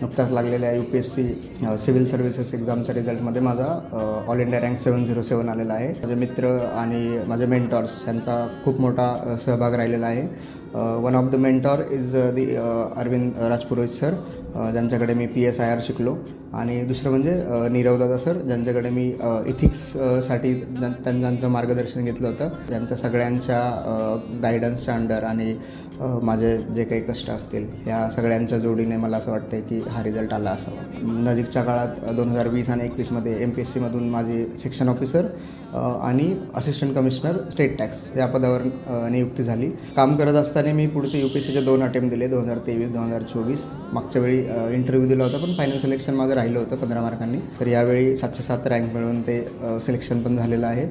नुकताच लागलेल्या UPSC civil services एक्झामच्या रिझल्टमध्ये माझा ऑल इंडिया रँक 707 आलेला आहे. माझे मित्र आणि माझे मेंटॉर्स यांचा खूप मोठा सहभाग राहिलेला आहे. One of the mentor is Arvind Rajpurohit sir, ज्यांच्याकडे मी PSIR शिकलो. आणि दुसरं म्हणजे नीरवदादा सर, ज्यांच्याकडे मी इथिक्ससाठी त्यांचं मार्गदर्शन घेतलं होतं. यांच्या सगळ्यांच्या गायडन्सच्या अंडर आणि माझे जे काही कष्ट असतील या सगळ्यांच्या जोडीने मला असं वाटतं की हा रिझल्ट आला असावा. नजीकच्या काळात 2020 आणि 21मध्ये MPSCमधून माझी सेक्शन ऑफिसर आणि असिस्टंट कमिशनर स्टेट टॅक्स या पदावर नियुक्ती झाली. काम करत असताना मी पुढचे UPSCचे 2 अटेम्प्ट दिले, 2023-2024. मागच्या वेळी इंटरव्ह्यू दिला होता, पण फायनल सिलेक्शन माझं राहिलं होतं 15 मार्कांनी. तर यावेळी 707 रँक मिळून ते सिलेक्शन पण झालेलं आहे.